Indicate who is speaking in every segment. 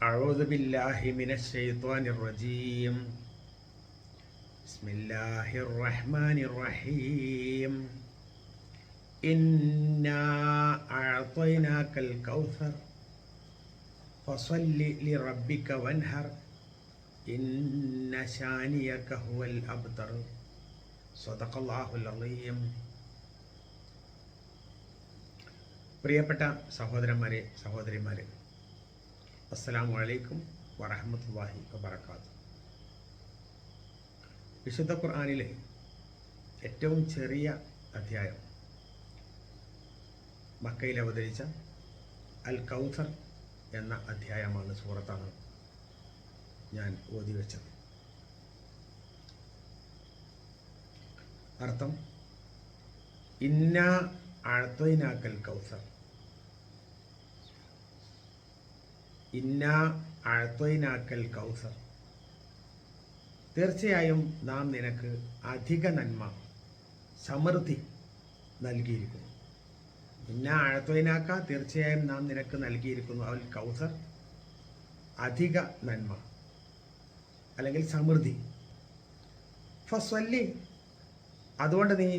Speaker 1: أعوذ بالله من الشيطان الرجيم. بسم الله الرحمن الرحيم. إنا أعطيناك الكوثر فصل لربك وانهر إن شانيك هو الأبتر. صدق الله العظيم. പ്രിയപ്പെട്ട സഹോദരന്മാരെ, സഹോദരിമാരെ, അസ്സലാമു അലൈക്കും വറഹ്മത്തുള്ളാഹി വബറകാതുഹു. വിശുദ്ധ ഖുർആനിലെ ഏറ്റവും ചെറിയ അധ്യായം, മക്കയിൽ അവതരിച്ച അൽ കൗസർ എന്ന അധ്യായമാണ്, സൂറത്താണ് ഞാൻ ഓതി വെച്ചത്. അർത്ഥം: ഇന്നാ അഅ്തൈനാക്കൽ കൗസർ. ഇന്നാ അഅ്തൈനാക്കൽ കൗസർ, തീർച്ചയായും നാം നിനക്ക് അധിക നന്മ, സമൃദ്ധി നൽകിയിരിക്കുന്നു. ഇന്നാ അഅ്തൈനാക്ക, തീർച്ചയായും നാം നിനക്ക് നൽകിയിരിക്കുന്നു അൽ കൗസർ, അധിക നന്മ അല്ലെങ്കിൽ സമൃദ്ധി. ഫസ്വല്ലി, അതുകൊണ്ട് നീ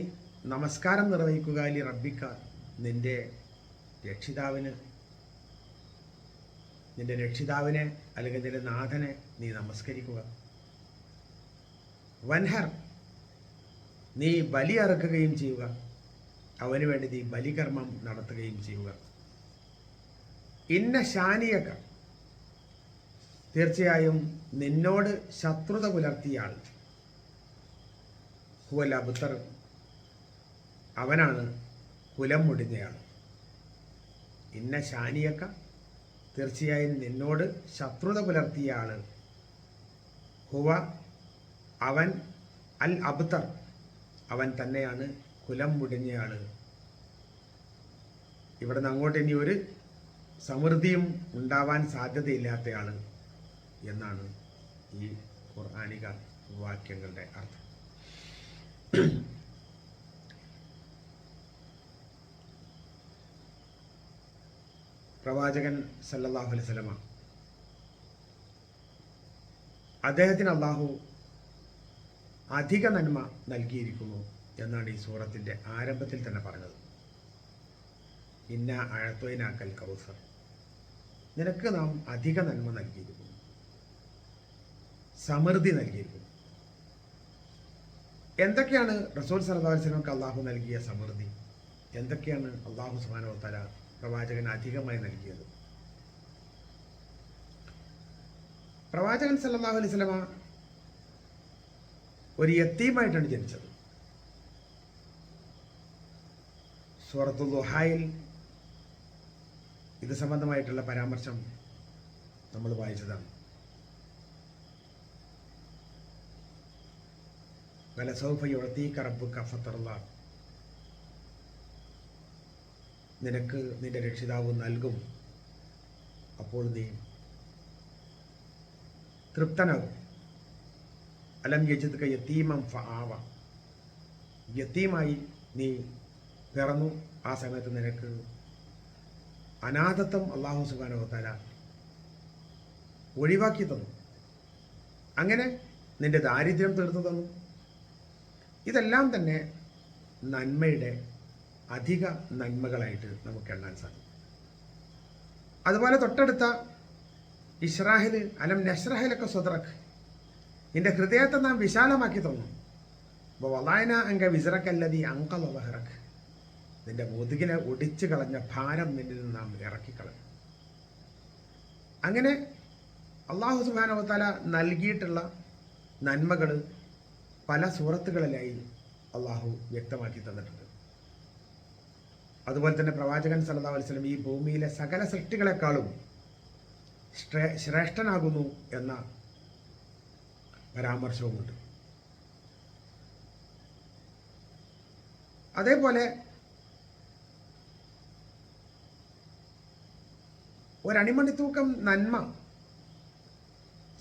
Speaker 1: നമസ്കാരം നിർവഹിക്കുക, ലി റബ്ബിക്ക, നിന്റെ രക്ഷിതാവിനെ അല്ലെങ്കിൽ നിന്റെ നാഥനെ നീ നമസ്കരിക്കുക. വൻഹർ, നീ ബലി അറുക്കുകയും ചെയ്യുക, അവന് വേണ്ടി നീ ബലികർമ്മം നടത്തുകയും ചെയ്യുക. ഇന്ന ഷാനിയക, തീർച്ചയായും നിന്നോട് ശത്രുത പുലർത്തിയ ആൾ, ഹുവൽ അബ്തർ, അവനാണ് കുലം മുടിഞ്ഞയാൾ. ഇന്ന ഷാനിയക്ക, തീർച്ചയായും നിന്നോട് ശത്രുത പുലർത്തിയ ആള്, ഹുവ, അവൻ, അൽ അബ്തർ, അവൻ തന്നെയാണ് കുലം മുടിഞ്ഞയാള്. ഇവിടുന്ന് അങ്ങോട്ട് ഇനി ഒരു സമൃദ്ധിയും ഉണ്ടാവാൻ സാധ്യതയില്ലാത്തയാള് എന്നാണ് ഈ ഖുർആനിക വാക്യങ്ങളുടെ അർത്ഥം. പ്രവാചകൻ സല്ലല്ലാഹു അലൈഹി വസല്ലമ, അദ്ദേഹത്തിന് അള്ളാഹു അധിക നന്മ നൽകിയിരിക്കുന്നു എന്നാണ് ഈ സൂറത്തിൻ്റെ ആരംഭത്തിൽ തന്നെ പറഞ്ഞത്. ഇന്ന അഅ്തൈനാക്കൽ കൗസർ, നിനക്ക് നാം അധിക നന്മ നൽകിയിരിക്കുന്നു, സമൃദ്ധി നൽകിയിരിക്കുന്നു. എന്തൊക്കെയാണ് റസൂൽ സല്ലല്ലാഹു അലൈഹി വസല്ലമക്ക് അള്ളാഹു നൽകിയ സമൃദ്ധി? എന്തൊക്കെയാണ് അള്ളാഹു സുബ്ഹാനഹു വ തആല പ്രവാചകൻ അധികമായി നൽകിയത്? പ്രവാചകൻ സല്ലല്ലാഹു അലൈഹി വസല്ലമ ഒരു യത്തീമായിട്ടാണ് ജനിച്ചത്. സൂറത്തുൽ ദുഹായിൽ ഇത് സംബന്ധമായിട്ടുള്ള പരാമർശം നമ്മൾ വായിച്ചതാണ്. വലസൗഫ യുഅ്തീക റബ്ബുക ഫതർളാ, നിനക്ക് നിന്റെ രക്ഷിതാവ് നൽകും, അപ്പോൾ നീ തൃപ്തനാകും. അലം യജിദ്ക യതീമൻ ഫആവ, യതീമായി നീ പിറന്നു, ആ സമയത്ത് നിനക്ക് അനാഥത്വം അല്ലാഹു സുബ്ഹാനഹു വ തആല ഒഴിവാക്കി തന്നു, അങ്ങനെ നിന്റെ ദാരിദ്ര്യം തീർത്തു തന്നു. ഇതെല്ലാം തന്നെ നന്മയുടെ അധിക നന്മകളായിട്ട് നമുക്ക് എണ്ണാൻ സാധിക്കും. അതുപോലെ തൊട്ടടുത്ത ഇഷ്റാഹിൽ, അലം നശ്റഹലക സദ്റക്, നിന്റെ ഹൃദയത്തെ നാം വിശാലമാക്കി തന്നു. വളഅനാ അൻക വിസ്റക അല്ലദീ അൻഖള ദഹ്റക്, നിന്റെ മുതുകിനെ ഒടിച്ചു കളഞ്ഞ ഭാരം നിന്നിൽ നിന്ന് നാം ഇറക്കിക്കളഞ്ഞു. അങ്ങനെ അല്ലാഹു സുബ്ഹാനഹു വ തആല നൽകിയിട്ടുള്ള നന്മകൾ പല സൂറത്തുകളിലായി അള്ളാഹു വ്യക്തമാക്കി തന്നിട്ടുണ്ട്. അതുപോലെ തന്നെ പ്രവാചകൻ സല്ലല്ലാഹു അലൈഹി വസല്ലം ഈ ഭൂമിയിലെ സകല സൃഷ്ടികളെക്കാളും ശ്രേഷ്ഠനാകുന്നു എന്ന പരാമർശവുമുണ്ട്. അതേപോലെ ഒരണുമണിത്തൂക്കം നന്മ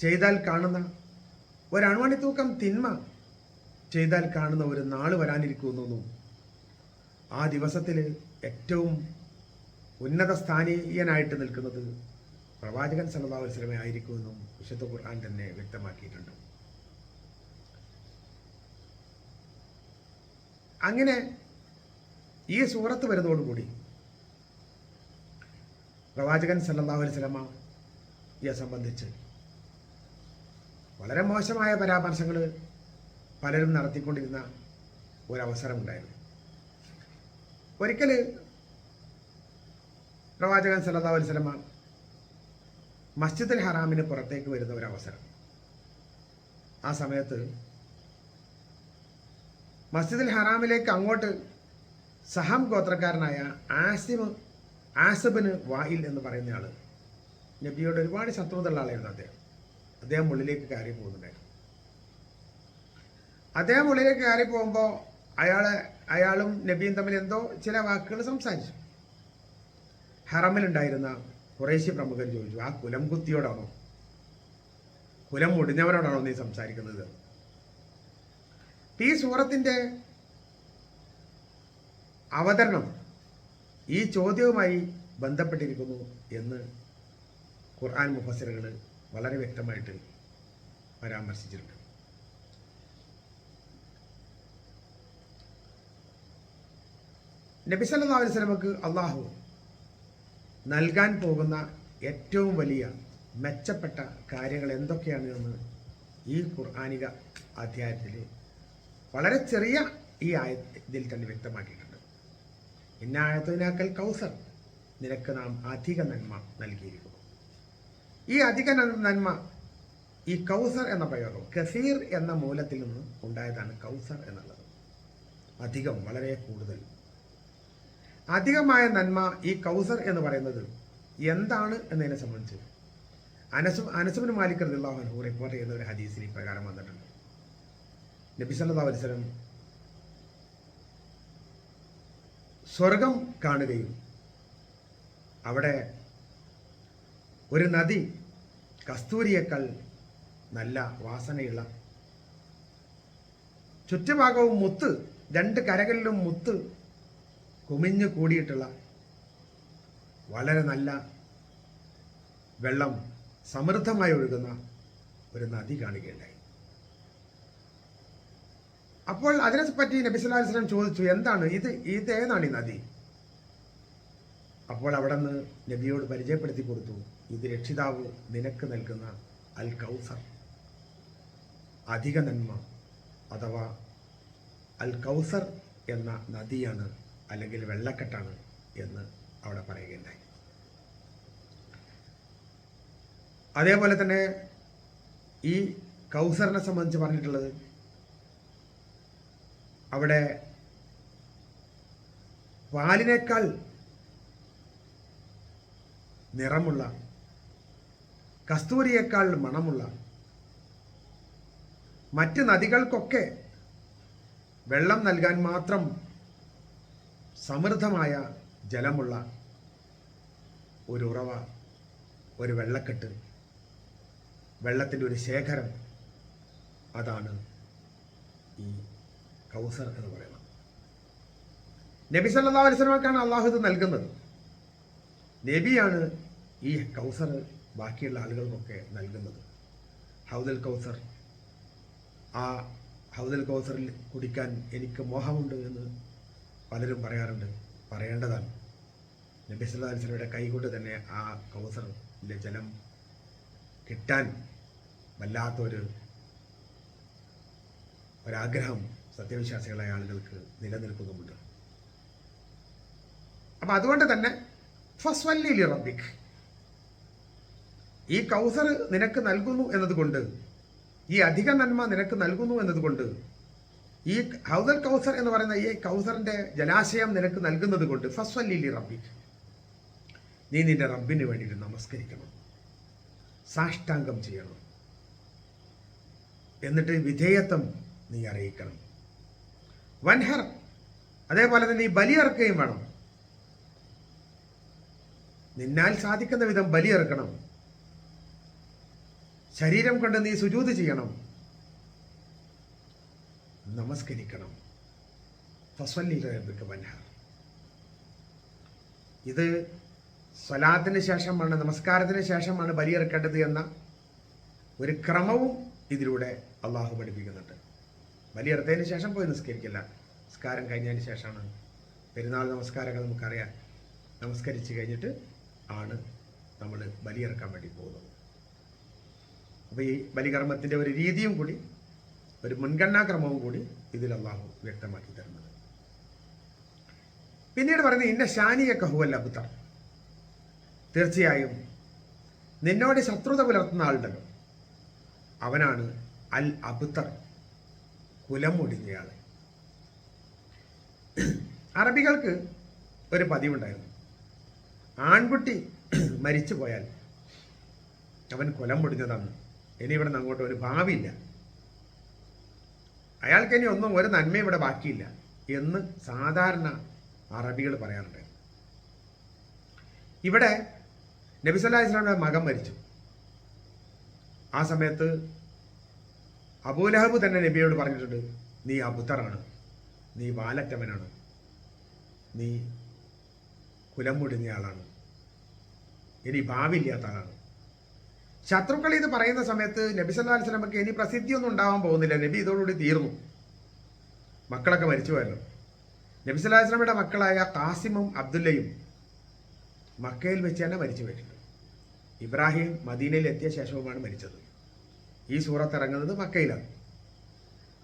Speaker 1: ചെയ്താൽ കാണുന്ന, ഒരണുമണിത്തൂക്കം തിന്മ ചെയ്താൽ കാണുന്ന ഒരു നാൾ വരാനിരിക്കുന്നു. ആ ദിവസത്തിൽ ഏറ്റവും ഉന്നത സ്ഥാനീയനായിട്ട് നിൽക്കുന്നത് പ്രവാചകൻ സല്ലല്ലാഹു അലൈഹി വസല്ലമ ആയിരിക്കുമെന്നും വിശുദ്ധ ഖുർആൻ തന്നെ വ്യക്തമാക്കിയിട്ടുണ്ട്. അങ്ങനെ ഈ സൂറത്ത് വരുന്നതോടുകൂടി പ്രവാചകൻ സല്ലല്ലാഹു അലൈഹി വസല്ലമയെ സംബന്ധിച്ച് വളരെ മോശമായ പരാമർശങ്ങൾ പലരും നടത്തിക്കൊണ്ടിരുന്ന ഒരവസരമുണ്ടായിരുന്നു. ഒരിക്കൽ പ്രവാചകൻ സല്ലല്ലാഹു അലൈഹി വസല്ലമ മസ്ജിദുൽ ഹറാമിന് പുറത്തേക്ക് വരുന്ന ഒരവസരം. ആ സമയത്ത് മസ്ജിദുൽ ഹറാമിലേക്ക് അങ്ങോട്ട് സഹം ഗോത്രക്കാരനായ ആസിബിന് വായിൽ എന്ന് പറയുന്ന ആൾ, നബിയോട് ഒരുപാട് ശത്രുതയുള്ള ആളായിരുന്നു അദ്ദേഹം ഉള്ളിലേക്ക് കയറി പോകുന്നുണ്ടായിരുന്നു. അദ്ദേഹം ഉള്ളിലേക്ക് കയറി പോകുമ്പോൾ അയാളും നബിയും തമ്മിൽ എന്തോ ചില വാക്കുകൾ സംസാരിച്ചു. ഹറമിലുണ്ടായിരുന്ന ഖുറൈശി പ്രമുഖൻ ചോദിച്ചു, ആ കുലം കുത്തിയോടാണോ, കുലം മുടിഞ്ഞവരോടാണോ നീ സംസാരിക്കുന്നത്? ഈ സൂറത്തിൻ്റെ അവതരണം ഈ ചോദ്യവുമായി ബന്ധപ്പെട്ടിരിക്കുന്നു എന്ന് ഖുർആൻ മുഫസ്സിറുകൾ വളരെ വ്യക്തമായിട്ട് പരാമർശിച്ചിട്ടുണ്ട്. നബി സല്ലല്ലാഹു അലൈഹി വസല്ലമക്ക് അള്ളാഹു നൽകാൻ പോകുന്ന ഏറ്റവും വലിയ മെച്ചപ്പെട്ട കാര്യങ്ങൾ എന്തൊക്കെയാണ് എന്ന് ഈ ഖുർആനിക അധ്യായത്തിൽ വളരെ ചെറിയ ഈ ഇതിൽ തന്നെ വ്യക്തമാക്കിയിട്ടുണ്ട്. ഇന്നായത്തിനാക്കൽ കൗസർ, നിനക്ക് നാം അധിക നന്മ നൽകിയിരിക്കുന്നു. ഈ അധിക നന്മ, ഈ കൗസർ എന്ന പ്രയോഗം കസീർ എന്ന മൂലത്തിൽ നിന്ന് ഉണ്ടായതാണ് കൗസർ എന്നുള്ളത്. അധികം, വളരെ കൂടുതൽ, അധികമായ നന്മ. ഈ കൗസർ എന്ന് പറയുന്നത് എന്താണ് എന്നതിനെ സംബന്ധിച്ച് അനസുബ്നു മാലിക് റളിയല്ലാഹു അൻഹു റിപ്പോർട്ട് ചെയ്യുന്ന ഒരു ഹദീസിൽ ഇപ്രകാരം വന്നിട്ടുണ്ട്. നബി സല്ലല്ലാഹു അലൈഹി വസല്ലം സ്വർഗം കാണുകയും അവിടെ ഒരു നദി കസ്തൂരിയേക്കാൾ നല്ല വാസനയുള്ള, ചുറ്റുഭാഗവും മുത്ത്, രണ്ട് കരകളിലും മുത്ത് കുമിഞ്ഞു കൂടിയിട്ടുള്ള വളരെ നല്ല വെള്ളം സമൃദ്ധമായി ഒഴുകുന്ന ഒരു നദി കാണുകയുണ്ടായി. അപ്പോൾ അതിനെപ്പറ്റി നബി സല്ലല്ലാഹു അലൈഹി വസല്ലം ചോദിച്ചു, എന്താണ് ഇത് ഏതാണ് ഈ നദി? അപ്പോൾ അവിടെ നിന്ന് നബിയോട് പരിചയപ്പെടുത്തി കൊടുത്തു, ഇത് രക്ഷിതാവ് നിനക്ക് നൽകുന്ന അൽ കൗസർ, അധിക നന്മ, അഥവാ അൽ കൗസർ എന്ന നദിയാണ്, അല്ലെങ്കിൽ വെള്ളക്കെട്ടാണ് എന്ന് അവിടെ പറയുകയുണ്ടായി. അതേപോലെ തന്നെ ഈ കൗസറിനെ സംബന്ധിച്ച് പറഞ്ഞിട്ടുള്ളത്, അവിടെ പാലിനേക്കാൾ നിറമുള്ള, കസ്തൂരിയേക്കാൾ മണമുള്ള, മറ്റ് നദികൾക്കൊക്കെ വെള്ളം നൽകാൻ മാത്രം സമൃദ്ധമായ ജലമുള്ള ഒരു ഉറവ, ഒരു വെള്ളക്കെട്ട്, വെള്ളത്തിൻ്റെ ഒരു ശേഖരം, അതാണ് ഈ കൗസർ എന്ന് പറയുന്നത്. നബി സല്ലല്ലാഹു അലൈഹി വസല്ലമക്കാണ് അള്ളാഹു ഇത് നൽകുന്നത്. നബിയാണ് ഈ കൗസർ ബാക്കിയുള്ള ആളുകൾക്കൊക്കെ നൽകുന്നത്. ഹൗദുൽ കൗസർ, ആ ഹൗദുൽ കൗസറിൽ കുടിക്കാൻ എനിക്ക് മോഹമുണ്ട് എന്ന് പലരും പറയാറുണ്ട്. പറയേണ്ടതാണ്. നബി സല്ലല്ലാഹു അലൈഹി വസല്ലമയുടെ കൈകൊണ്ട് തന്നെ ആ കൗസറിലെ ജലം കിട്ടാൻ ഒരാഗ്രഹം സത്യവിശ്വാസികളായ ആളുകൾക്ക് നിലനിൽക്കുന്നുമുണ്ട്. അപ്പം അതുകൊണ്ട് തന്നെ ഫസ്വല്ലി ലി റബ്ബിക്, ഈ കൗസർ നിനക്ക് നൽകുന്നു എന്നതുകൊണ്ട്, ഈ അധിക നന്മ നിനക്ക് നൽകുന്നു എന്നതുകൊണ്ട്, ഈ ഹൗദൽ കൗസർ എന്ന് പറയുന്ന ഈ കൗസറിന്റെ ജലാശയം നിനക്ക് നൽകുന്നത് കൊണ്ട് ഫസ്വല്ലി ലി റബ്ബിക്, നീ നിന്റെ റബ്ബിന് വേണ്ടിയിട്ട് നമസ്കരിക്കണം, സാഷ്ടാംഗം ചെയ്യണം, എന്നിട്ട് വിധേയത്വം നീ അറിയിക്കണം. വൻഹർ, അതേപോലെ തന്നെ നീ ബലിയിറക്കുകയും വേണം. നിന്നാൽ സാധിക്കുന്ന വിധം ബലിയിറക്കണം. ശരീരം കൊണ്ട് നീ സുജൂദ് ചെയ്യണം, നമസ്കരിക്കണം. ഫസ്വല്ലി ലി റബ്ബിക വൻഹർ. ഇത് സ്വലാത്തിന് ശേഷമാണ്, നമസ്കാരത്തിന് ശേഷമാണ് ബലിയെറുക്കേണ്ടത് എന്ന ഒരു ക്രമവും ഇതിലൂടെ അള്ളാഹു പഠിപ്പിക്കുന്നുണ്ട്. ബലിയെറുത്തതിന് ശേഷം പോയി നിസ്കരിക്കില്ല. നിസ്കാരം കഴിഞ്ഞതിന് ശേഷമാണ്. പെരുന്നാൾ നമസ്കാരമൊക്കെ നമുക്കറിയാം. നമസ്കരിച്ച് കഴിഞ്ഞിട്ട് ആണ് നമ്മൾ ബലിയെറുക്കാൻ വേണ്ടി പോകുന്നത്. അപ്പോൾ ഈ ബലികർമ്മത്തിൻ്റെ ഒരു രീതിയും കൂടി, ഒരു മുൻഗണനാക്രമവും കൂടി ഇതിൽ അള്ളാഹു വ്യക്തമാക്കി തരുന്നത്. പിന്നീട് പറയുന്നത് ഇന്ന ഷാനിയൊക്കെ ഹുവൽ അബ്തർ, തീർച്ചയായും നിന്നോട് ശത്രുത പുലർത്തുന്ന ആളുണ്ടല്ലോ, അവനാണ് അൽ അബ്തർ, കുലം ഒടിഞ്ഞയാൾ. അറബികൾക്ക് ഒരു പതിവുണ്ടായിരുന്നു. ആൺകുട്ടി മരിച്ചു പോയാൽ അവൻ കുലം ഒടിഞ്ഞതാണ്, ഇനി ഇവിടെ നിന്ന് അങ്ങോട്ട് ഒരു ഭാവിയില്ല, അയാൾക്ക് ഇനി ഒന്നും ഒരു നന്മയും ഇവിടെ ബാക്കിയില്ല എന്ന് സാധാരണ അറബികൾ പറയാറുണ്ട്. ഇവിടെ നബി സല്ലല്ലാഹു അലൈഹി വസല്ലമയുടെ മകൻ മരിച്ചു. ആ സമയത്ത് അബൂലഹബ് തന്നെ നബിയോട് പറഞ്ഞിട്ടുണ്ട്, നീ അബുത്തറാണ്, നീ വാലറ്റവനാണ്, നീ കുലം മുടിഞ്ഞയാളാണ്, ഇനി ഭാവിയില്ലാത്ത ആളാണ്. ശത്രുക്കൾ ഇത് പറയുന്ന സമയത്ത് നബി സല്ലല്ലാഹു അലൈഹി വസല്ലമക്ക് ഇനി പ്രസിദ്ധിയൊന്നും ഉണ്ടാവാൻ പോകുന്നില്ല. നബി ഇതോടുകൂടി തീർന്നു. മക്കളൊക്കെ മരിച്ചു പോയല്ലോ. നബി സല്ലല്ലാഹു അലൈഹി വസല്ലമയുടെ മക്കളായ ഖാസിമും അബ്ദുല്ലയും മക്കയിൽ വെച്ച് തന്നെ മരിച്ചു പോയിട്ടുണ്ട്. ഇബ്രാഹിം മദീനയിൽ എത്തിയ ശേഷവുമാണ് മരിച്ചത്. ഈ സൂറത്ത് ഇറങ്ങുന്നത് മക്കയിലാണ്.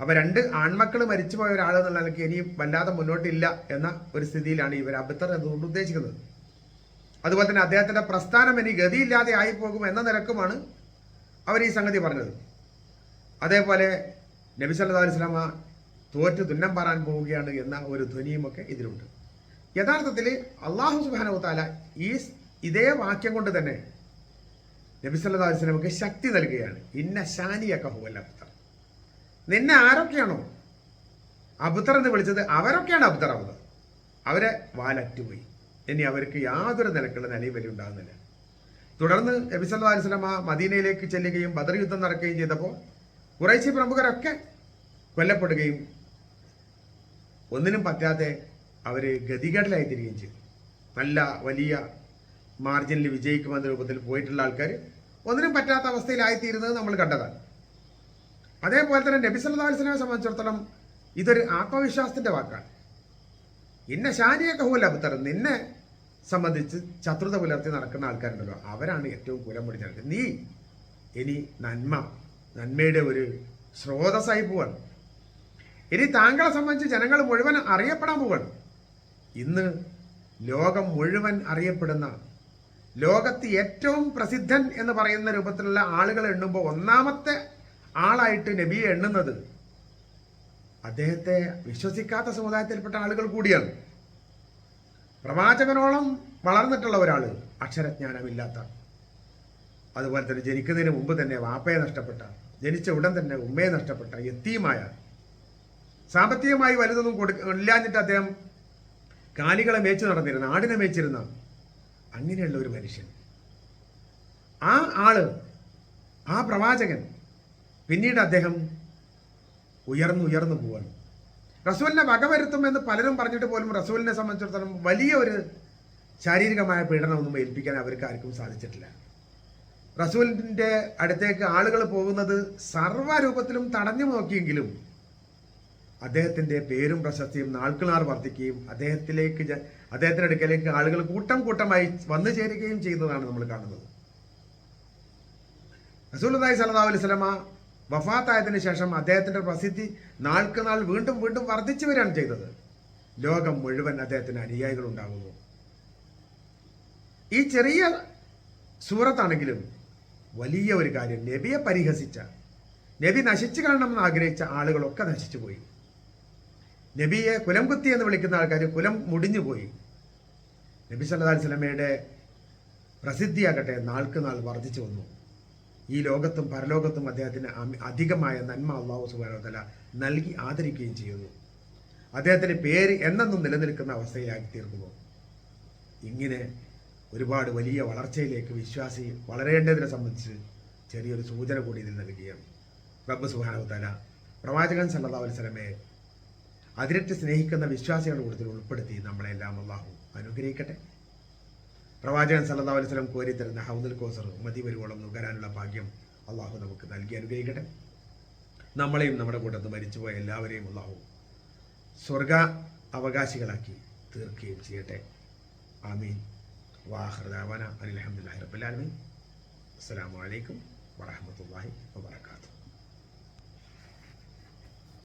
Speaker 1: അപ്പോൾ 2 ആൺമക്കൾ മരിച്ചുപോയ ഒരാളെന്നുള്ള നിലയ്ക്ക് ഇനി വല്ലാതെ മുന്നോട്ടില്ല എന്ന ഒരു സ്ഥിതിയിലാണ് ഇവർ അബ്തർ എന്നുകൊണ്ട് ഉദ്ദേശിക്കുന്നത്. അതുപോലെ തന്നെ അദ്ദേഹത്തിൻ്റെ പ്രസ്ഥാനം ഇനി ഗതിയില്ലാതെ ആയിപ്പോകും എന്ന നിലക്കുമാണ് അവർ ഈ സംഗതി പറഞ്ഞത്. അതേപോലെ നബി സല്ലല്ലാഹു അലൈഹി വസല്ലമ തോറ്റ് തുന്നം പാറാൻ പോവുകയാണ് എന്ന ഒരു ധ്വനിയുമൊക്കെ ഇതിലുണ്ട്. യഥാർത്ഥത്തിൽ അള്ളാഹു സുബ്ഹാനഹു വ തആല ഇതേ വാക്യം കൊണ്ട് തന്നെ നബി സല്ലല്ലാഹു അലൈഹി വസല്ലമക്ക് ശക്തി നൽകുകയാണ്. ഇന്ന ഷാനിയക ഹുവൽ അബ്തർ, നിന്നെ ആരൊക്കെയാണോ അബ്തർ എന്ന് വിളിച്ചത് അവരൊക്കെയാണ് അബ്തർ ആവുന്നത്. അവരെ വാലറ്റുപോയി, ഇനി അവർക്ക് യാതൊരു നിലക്കുള്ള നിലയും വലിയ ഉണ്ടാകുന്നില്ല. തുടർന്ന് നബി സല്ലല്ലാഹു അലൈഹി വസല്ലമ മദീനയിലേക്ക് ചെല്ലുകയും ബദർ യുദ്ധം നടക്കുകയും ചെയ്തപ്പോൾ ഖുറൈശി പ്രമുഖരൊക്കെ കൊല്ലപ്പെടുകയും ഒന്നിനും പറ്റാതെ അവർ ഗതികേടിലായിത്തീരുകയും ചെയ്തു. നല്ല വലിയ മാർജിനിൽ വിജയിക്കുമെന്ന രൂപത്തിൽ പോയിട്ടുള്ള ആൾക്കാർ ഒന്നിനും പറ്റാത്ത അവസ്ഥയിലായിത്തീരുന്നത് നമ്മൾ കണ്ടതാണ്. അതേപോലെ തന്നെ നബി സല്ലല്ലാഹു അലൈഹി വസല്ലമയെ സംബന്ധിച്ചിടത്തോളം ഇതൊരു ആത്മവിശ്വാസത്തിൻ്റെ വാക്കാണ്. ഇന്ന ഷാനിയൊക്കെ ഹുവൽ അബ്തർ, നിന്നെ സംബന്ധിച്ച് ശത്രുത പുലർത്തി നടക്കുന്ന ആൾക്കാരുണ്ടല്ലോ, അവരാണ് ഏറ്റവും കുലം പിടിച്ചത്. നീ ഇനി നന്മയുടെ ഒരു സ്രോതസ്സായി പോവാണ്. ഇനി താങ്കളെ സംബന്ധിച്ച് ജനങ്ങൾ മുഴുവൻ അറിയപ്പെടാൻ പോവാണ്. ഇന്ന് ലോകം മുഴുവൻ അറിയപ്പെടുന്ന, ലോകത്ത് ഏറ്റവും പ്രസിദ്ധൻ എന്ന് പറയുന്ന രൂപത്തിലുള്ള ആളുകൾ എണ്ണുമ്പോൾ ഒന്നാമത്തെ ആളായിട്ട് നബിയെ എണ്ണുന്നത് അദ്ദേഹത്തെ വിശ്വസിക്കാത്ത സമുദായത്തിൽപ്പെട്ട ആളുകൾ കൂടിയാണ്. പ്രവാചകനോളം വളർന്നിട്ടുള്ള ഒരാൾ, അക്ഷരജ്ഞാനമില്ലാത്ത, അതുപോലെ തന്നെ ജനിക്കുന്നതിന് മുമ്പ് തന്നെ വാപ്പയെ നഷ്ടപ്പെട്ട, ജനിച്ച ഉടൻ തന്നെ ഉമ്മയെ നഷ്ടപ്പെട്ട, യത്തീമായ, സാമ്പത്തികമായി വലുതൊന്നും ഇല്ലാഞ്ഞിട്ട് അദ്ദേഹം കാലികളെ മേച്ചു നടന്നിരുന്ന, ആടിനെ മേച്ചിരുന്ന അങ്ങനെയുള്ള ഒരു മനുഷ്യൻ, ആ ആള്, ആ പ്രവാചകൻ പിന്നീട് അദ്ദേഹം ഉയർന്നു പോവാണ്. റസൂലിനെ വകവരുത്തുമെന്ന് പലരും പറഞ്ഞിട്ട് പോലും റസൂലിനെ സംബന്ധിച്ചിടത്തോളം വലിയ ഒരു ശാരീരികമായ പീഡനമൊന്നും ഏൽപ്പിക്കാൻ അവർക്ക് ആർക്കും സാധിച്ചിട്ടില്ല. റസൂലിൻ്റെ അടുത്തേക്ക് ആളുകൾ പോകുന്നത് സർവ്വരൂപത്തിലും തടഞ്ഞു നോക്കിയെങ്കിലും അദ്ദേഹത്തിൻ്റെ പേരും പ്രശസ്തിയും നാൾക്കുനാൾ വർദ്ധിക്കുകയും അദ്ദേഹത്തിൻ്റെ അടുക്കലേക്ക് ആളുകൾ കൂട്ടമായി വന്നു ചേരുകയും ചെയ്യുന്നതാണ് നമ്മൾ കാണുന്നത്. റസൂലുള്ളാഹി സ്വല്ലല്ലാഹു അലൈഹി വസല്ലമ വഫാത്തായതിനു ശേഷം അദ്ദേഹത്തിൻ്റെ പ്രസിദ്ധി നാൾക്കുനാൾ വീണ്ടും വർദ്ധിച്ചു വരികയാണ് ചെയ്തത്. ലോകം മുഴുവൻ അദ്ദേഹത്തിന് അനുയായികൾ ഉണ്ടാകുന്നു. ഈ ചെറിയ സൂറത്താണെങ്കിലും വലിയ ഒരു കാര്യം, നബിയെ പരിഹസിച്ച, നബി നശിച്ചു കാണണമെന്ന് ആഗ്രഹിച്ച ആളുകളൊക്കെ നശിച്ചു പോയി. നബിയെ കുലം കുത്തി എന്ന് വിളിക്കുന്ന ആൾക്കാർ കുലം മുടിഞ്ഞു പോയി. നബി സല്ലല്ലാഹു അലൈഹി വസല്ലമയുടെ പ്രസിദ്ധിയാകട്ടെ നാൾക്കുനാൾ വർദ്ധിച്ചു വന്നു. ഈ ലോകത്തും പരലോകത്തും അദ്ദേഹത്തിന് അധികമായ നന്മ അല്ലാഹു സുബ്ഹാനഹു വ തആല നൽകി ആദരിക്കുകയും ചെയ്യുന്നു. അദ്ദേഹത്തിൻ്റെ പേര് എന്നെന്നും നിലനിൽക്കുന്ന അവസ്ഥയിലാക്കി തീർക്കുന്നു. ഇങ്ങനെ ഒരുപാട് വലിയ വളർച്ചയിലേക്ക് വിശ്വാസി വളരേണ്ടതിനെ സംബന്ധിച്ച് ചെറിയൊരു സൂചന കൂടി ഇതിൽ നൽകുകയാണ്. റബ്ബ് സുബ്ഹാനഹു വ തആല പ്രവാചകൻ സല്ലല്ലാഹു അലൈഹി വസല്ലമയെ അതിരറ്റ് സ്നേഹിക്കുന്ന വിശ്വാസികളുടെ കൂട്ടത്തിൽ ഉൾപ്പെടുത്തി നമ്മളെല്ലാം അല്ലാഹു അനുഗ്രഹിക്കട്ടെ. പ്രവാചകൻ സല്ലല്ലാഹു അലൈഹി വസല്ലം കോരി തരുന്ന ഹൗദുൽ കൗസർ മതി വരുവോളം നുകരാനുള്ള ഭാഗ്യം അള്ളാഹു നമുക്ക് നൽകി അനുഗ്രഹിക്കട്ടെ. നമ്മളെയും നമ്മുടെ കൂട്ടത്ത് മരിച്ചുപോയ എല്ലാവരെയും അള്ളാഹു സ്വർഗ അവകാശികളാക്കി തീർക്കുകയും ചെയ്യട്ടെ. ആമീൻ. വാഖിറു ദഅവാന അനിൽ ഹംദുലില്ലാഹി റബ്ബിൽ ആലമീൻ. അസ്സലാമു അലൈക്കും വറഹ്മത്തുള്ളാഹി വബറകാതുഹു.